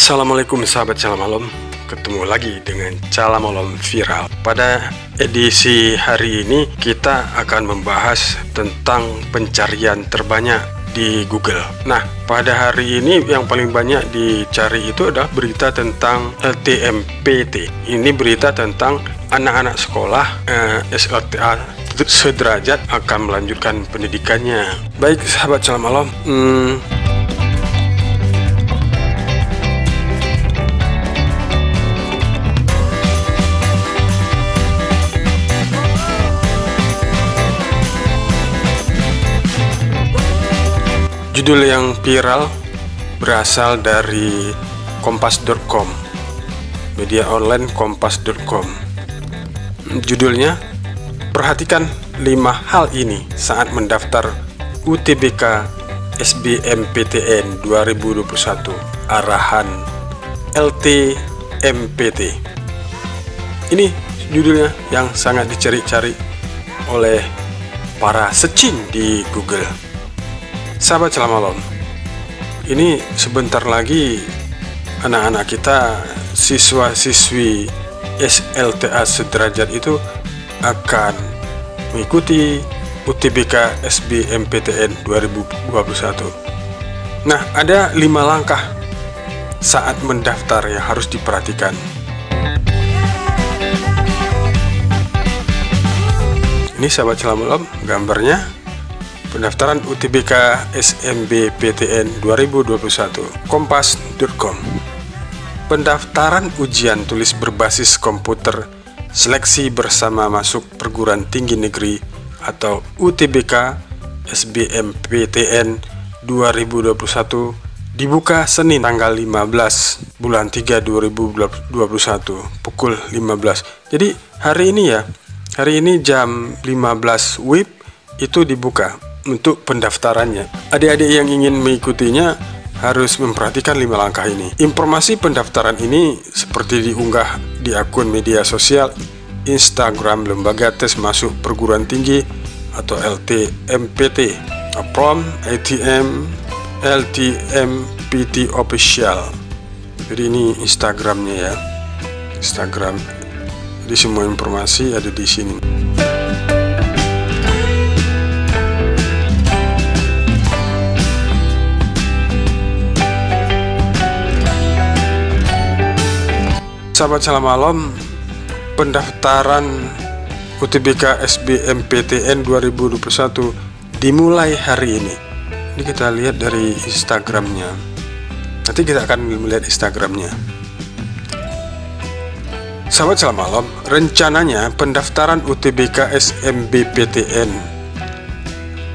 Assalamualaikum sahabat Cala-Malom, ketemu lagi dengan Cala-Malom Viral. Pada edisi hari ini kita akan membahas tentang pencarian terbanyak di Google. Nah, pada hari ini yang paling banyak dicari itu adalah berita tentang LTMPT. Ini berita tentang anak-anak sekolah SLTA sederajat akan melanjutkan pendidikannya. Baik sahabat Cala-Malom, judul yang viral berasal dari kompas.com, media online kompas.com. Judulnya, perhatikan 5 hal ini saat mendaftar UTBK SBMPTN 2021 arahan LTMPT. Ini judulnya yang sangat dicari-cari oleh para secing di Google. Sahabat Cala-Malom, ini sebentar lagi anak-anak kita, siswa-siswi SLTA sederajat itu akan mengikuti UTBK SBMPTN 2021. Nah, ada 5 langkah saat mendaftar yang harus diperhatikan. Ini sahabat Cala-Malom gambarnya. Pendaftaran UTBK SBMPTN 2021, kompas.com. Pendaftaran ujian tulis berbasis komputer seleksi bersama masuk perguruan tinggi negeri atau UTBK SBMPTN 2021 dibuka Senin tanggal 15 bulan 3 2021 pukul 15. Jadi hari ini jam 15 WIB itu dibuka untuk pendaftarannya. Adik-adik yang ingin mengikutinya harus memperhatikan 5 langkah ini. Informasi pendaftaran ini seperti diunggah di akun media sosial Instagram Lembaga Tes Masuk Perguruan Tinggi atau LTMPT, Prom ATM LTMPT Official. Jadi ini Instagramnya ya, Instagram. Jadi semua informasi ada di sini. Sahabat Cala-Malom, pendaftaran UTBK SBMPTN 2021 dimulai hari ini. Ini kita lihat dari Instagramnya. Nanti kita akan melihat Instagramnya. Sahabat Cala-Malom, rencananya pendaftaran UTBK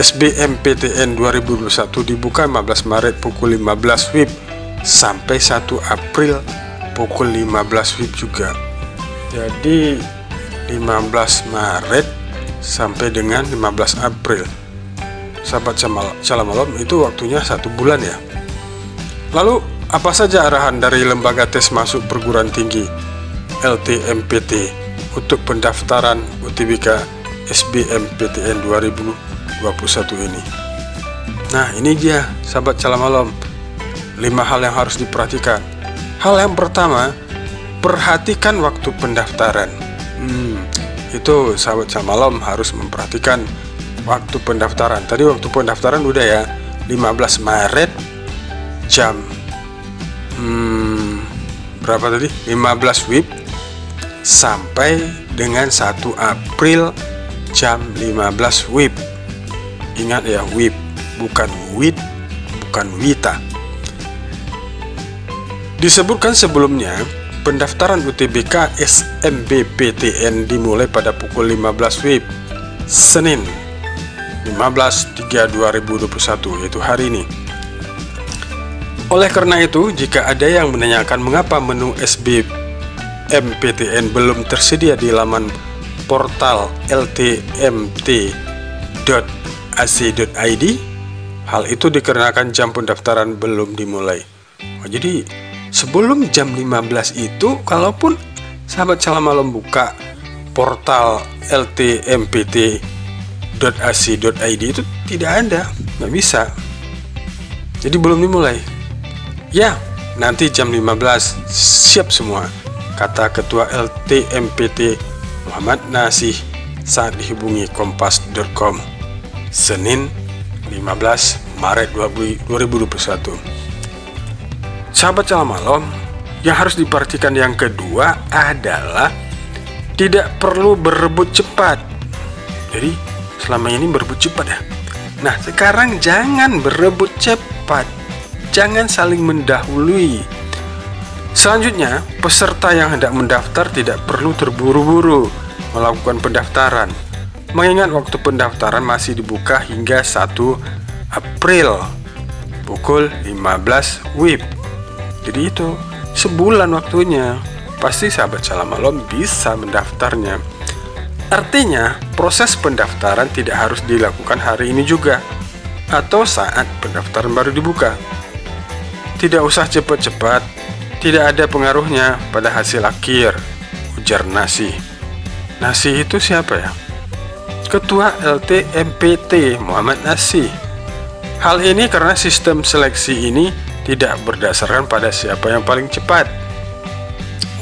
SBMPTN 2021 dibuka 15 Maret pukul 15 WIB sampai 1 April pukul 15 WIB juga. Jadi 15 Maret sampai dengan 15 April. Sahabat Cala-Malom, itu waktunya 1 bulan ya. Lalu apa saja arahan dari Lembaga Tes Masuk Perguruan Tinggi LTMPT untuk pendaftaran UTBK SBMPTN 2021 ini? Nah, ini dia sahabat Cala-Malom, 5 hal yang harus diperhatikan. Hal yang pertama, perhatikan waktu pendaftaran. Itu sahabat Cala-Malom harus memperhatikan waktu pendaftaran. Tadi waktu pendaftaran udah ya, 15 Maret jam berapa tadi? 15 WIB sampai dengan 1 April jam 15 WIB. Ingat ya, WIB, bukan WIT, bukan WITA. Disebutkan sebelumnya, pendaftaran UTBK SBMPTN dimulai pada pukul 15 WIB Senin 15/3/2021, yaitu hari ini. Oleh karena itu, jika ada yang menanyakan mengapa menu SBMPTN belum tersedia di laman portal ltmt.ac.id, hal itu dikarenakan jam pendaftaran belum dimulai. Jadi sebelum jam 15 itu, kalaupun sahabat Cala-Malom buka portal ltmt.ac.id itu tidak ada, nggak bisa. Jadi belum dimulai. Ya, nanti jam 15 siap semua, kata Ketua LTMPT Muhammad Nasih saat dihubungi kompas.com Senin 15 Maret 2021. Sahabat Salam Malam, yang harus diperhatikan yang kedua adalah tidak perlu berebut cepat. Jadi selama ini berebut cepat ya. Nah sekarang jangan berebut cepat, jangan saling mendahului. Selanjutnya, peserta yang hendak mendaftar tidak perlu terburu-buru melakukan pendaftaran, mengingat waktu pendaftaran masih dibuka hingga 1 April pukul 15 WIB. Jadi itu sebulan waktunya, pasti sahabat Salam Malam bisa mendaftarnya. Artinya, proses pendaftaran tidak harus dilakukan hari ini juga atau saat pendaftaran baru dibuka. Tidak usah cepat-cepat, tidak ada pengaruhnya pada hasil akhir, ujar Nasih. Nasih itu siapa ya? Ketua LTMPT Muhammad Nasih. Hal ini karena sistem seleksi ini tidak berdasarkan pada siapa yang paling cepat.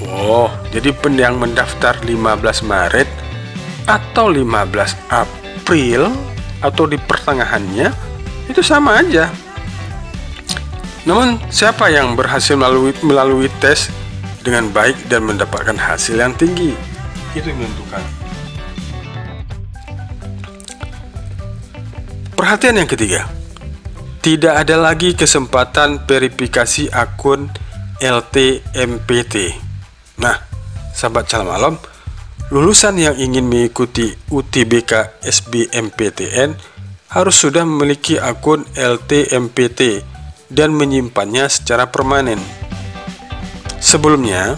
Oh, jadi yang mendaftar 15 Maret atau 15 April atau di pertengahannya itu sama aja. Namun siapa yang berhasil melalui tes dengan baik dan mendapatkan hasil yang tinggi, itu yang menentukan. Perhatian yang ketiga, tidak ada lagi kesempatan verifikasi akun LTMPT. Nah, sahabat Salam Malam, lulusan yang ingin mengikuti UTBK SBMPTN harus sudah memiliki akun LTMPT dan menyimpannya secara permanen. Sebelumnya,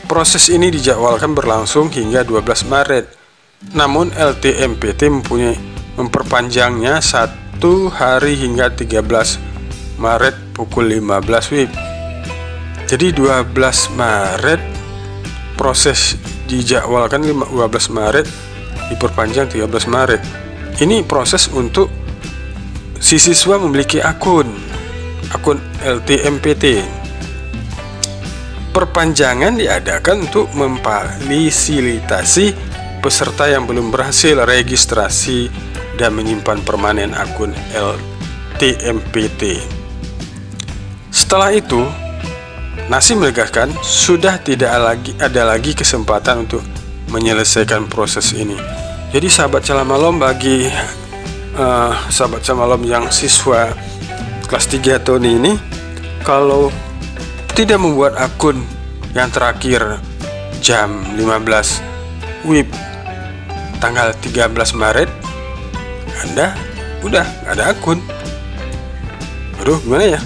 proses ini dijadwalkan berlangsung hingga 12 Maret. Namun LTMPT memperpanjangnya 1 hari hingga 13 Maret pukul 15 WIB. Jadi 12 Maret proses dijadwalkan 12 Maret diperpanjang 13 Maret. Ini proses untuk si siswa memiliki akun LTMPT. Perpanjangan diadakan untuk memfasilitasi peserta yang belum berhasil registrasi dan menyimpan permanen akun LTMPT. Setelah itu, Nasih menegaskan sudah tidak ada lagi kesempatan untuk menyelesaikan proses ini. Jadi sahabat Salam Malam, bagi sahabat Salam Malam yang siswa kelas 3 tahun ini, kalau tidak membuat akun yang terakhir jam 15 WIB tanggal 13 Maret, Anda udah gak ada akun. Aduh, gimana ya?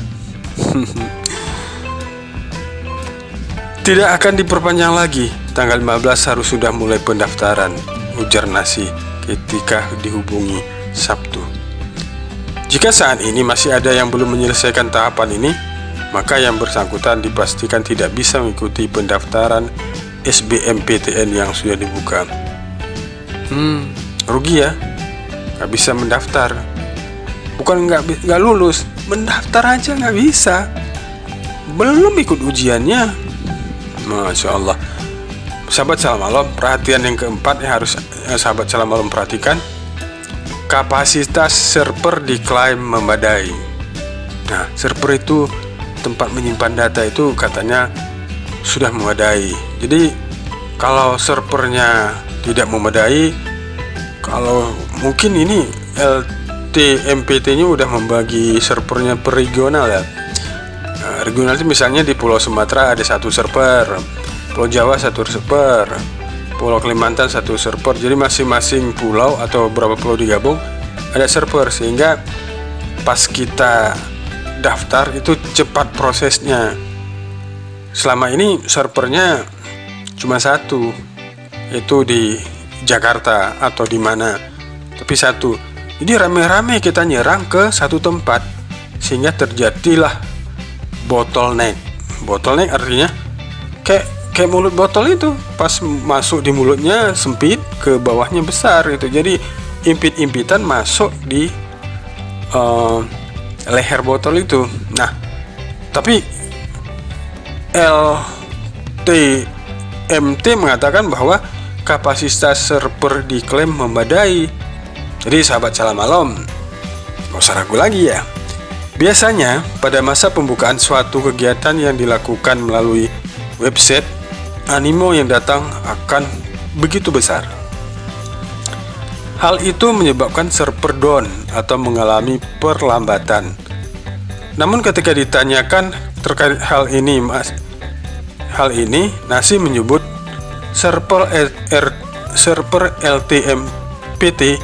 Tidak akan diperpanjang lagi. Tanggal 15 harus sudah mulai pendaftaran, ujar Nasih ketika dihubungi Sabtu. Jika saat ini masih ada yang belum menyelesaikan tahapan ini, maka yang bersangkutan dipastikan tidak bisa mengikuti pendaftaran SBMPTN yang sudah dibuka. Rugi ya, nggak bisa mendaftar. Bukan nggak lulus, mendaftar aja nggak bisa. Belum ikut ujiannya. Masya Allah. Sahabat Salam Malam, perhatian yang keempat yang harus sahabat Salam Malam perhatikan, kapasitas server diklaim memadai. Nah, server itu tempat menyimpan data itu katanya sudah memadai. Jadi kalau servernya tidak memadai, kalau mungkin ini LTMPT-nya udah membagi servernya per regional ya. Regional itu misalnya di Pulau Sumatera ada 1 server, Pulau Jawa 1 server, Pulau Kalimantan 1 server. Jadi masing-masing pulau atau beberapa pulau digabung ada server, sehingga pas kita daftar itu cepat prosesnya. Selama ini servernya cuma 1, yaitu di Jakarta atau di mana, tapi 1. Jadi rame-rame kita nyerang ke 1 tempat, sehingga terjadilah bottleneck. Bottleneck artinya kayak mulut botol itu, pas masuk di mulutnya sempit, ke bawahnya besar gitu. Jadi impit-impitan masuk di leher botol itu. Nah, tapi LTMT mengatakan bahwa kapasitas server diklaim memadai. Jadi sahabat Salam Malam, gak usah ragu lagi ya. Biasanya pada masa pembukaan suatu kegiatan yang dilakukan melalui website, animo yang datang akan begitu besar. Hal itu menyebabkan server down atau mengalami perlambatan. Namun ketika ditanyakan terkait hal ini, Nasi menyebut server LTMPT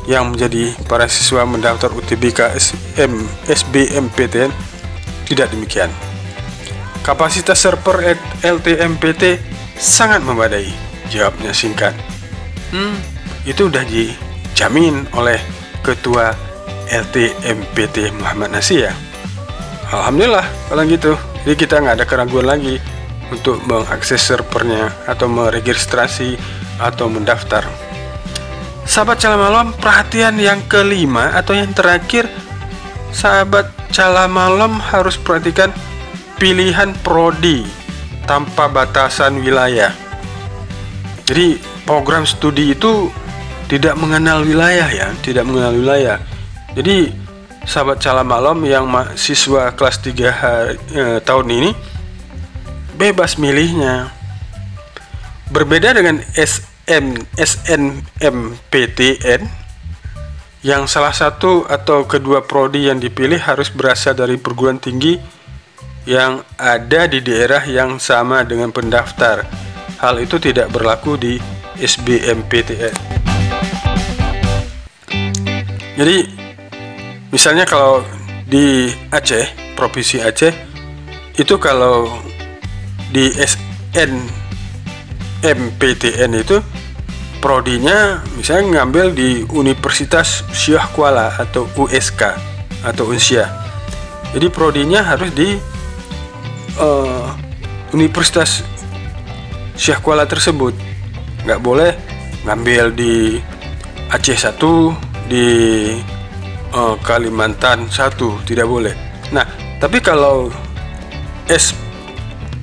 yang menjadi para siswa mendaftar UTBK SBMPTN tidak demikian. Kapasitas server LTMPT sangat memadai, jawabnya singkat. Itu udah dijamin oleh Ketua LTMPT Muhammad Nasi ya. Alhamdulillah kalau gitu. Jadi kita nggak ada keraguan lagi untuk mengakses servernya atau meregistrasi atau mendaftar. Sahabat Salam Malam, perhatian yang kelima atau yang terakhir, sahabat Salam Malam harus perhatikan pilihan prodi tanpa batasan wilayah. Jadi program studi itu tidak mengenal wilayah ya, tidak mengenal wilayah. Jadi sahabat Salam Malam yang mahasiswa kelas 3 tahun ini bebas milihnya. Berbeda dengan SNMPTN yang salah satu atau kedua prodi yang dipilih harus berasal dari perguruan tinggi yang ada di daerah yang sama dengan pendaftar. Hal itu tidak berlaku di SBMPTN. Jadi misalnya kalau di Aceh, Provinsi Aceh, itu kalau di SNMPTN itu prodinya misalnya ngambil di Universitas Syah Kuala atau USK atau Unsyah. Jadi prodinya harus di Universitas Syah Kuala tersebut. Nggak boleh ngambil di Aceh 1, di Kalimantan 1, tidak boleh. Nah, tapi kalau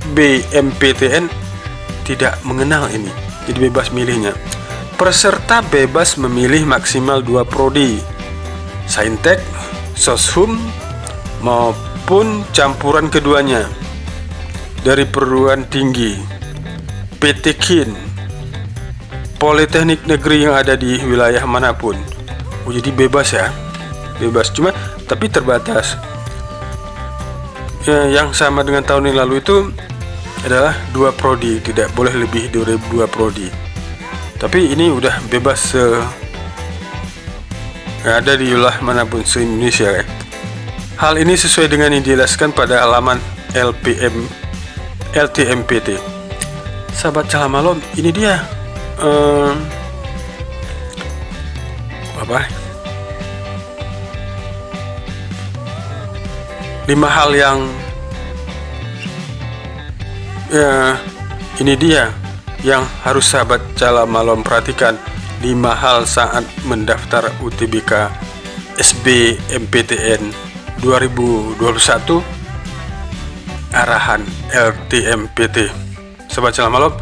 SBMPTN tidak mengenal ini, jadi bebas milihnya. Peserta bebas memilih maksimal 2 prodi, Saintek, Soshum, maupun campuran keduanya dari perguruan tinggi, PT KIN, Politeknik Negeri yang ada di wilayah manapun. Jadi bebas ya, bebas, cuma tapi terbatas. Yang sama dengan tahun yang lalu itu adalah 2 prodi, tidak boleh lebih dari 2 prodi. Tapi ini udah bebas ada di wilayah manapun se-Indonesia ya. Hal ini sesuai dengan yang dijelaskan pada halaman LTMPT. Sahabat Salam Malam, ini dia 5 hal yang ini dia yang harus sahabat Salam Malam perhatikan. 5 hal saat mendaftar UTBK SBMPTN 2021 arahan LTMPT. Sahabat Salam Malam,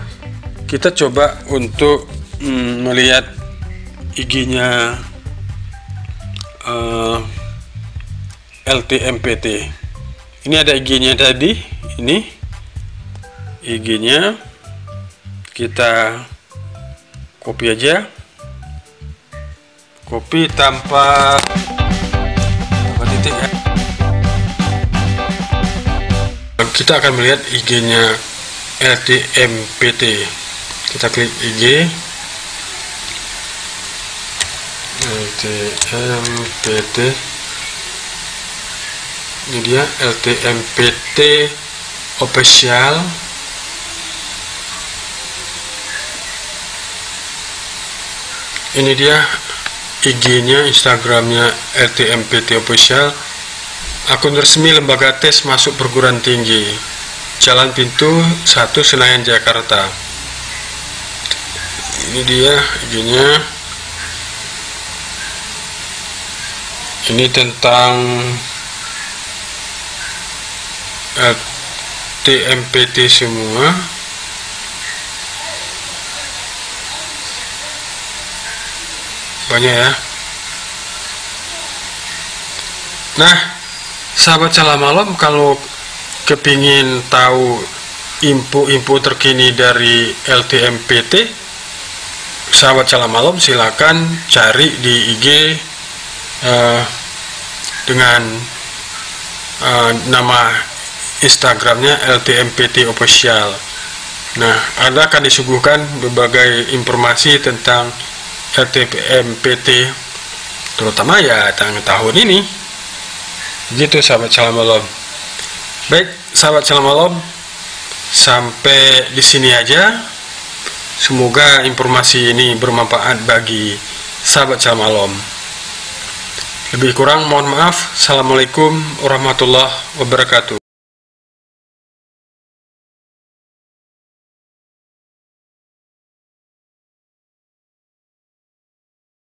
kita coba untuk melihat IG-nya LTMPT. Ini ada IG-nya tadi, ini IG-nya, kita copy aja, copy tanpa titik ya. Kita akan melihat IG-nya LTMPT. Kita klik IG LTMPT. Ini dia LTMPT official. Ini dia IG-nya, Instagram-nya LTMPT official. Akun resmi lembaga tes masuk perguruan tinggi, Jalan Pintu 1 Senayan Jakarta. Ini dia IG-nya. Ini tentang LTMPT semua. Banyak ya. Nah, sahabat Salam Malam, kalau kepingin tahu info-info terkini dari LTMPT, sahabat Salam Malam silakan cari di IG dengan nama Instagramnya LTMPT Official. Nah, Anda akan disuguhkan berbagai informasi tentang LTMPT, terutama ya tahun ini. Gitu sahabat Salam Malam. Baik, sahabat Salam Malam, sampai di sini aja. Semoga informasi ini bermanfaat bagi sahabat Salam Malam. Lebih kurang mohon maaf. Assalamualaikum warahmatullahi wabarakatuh.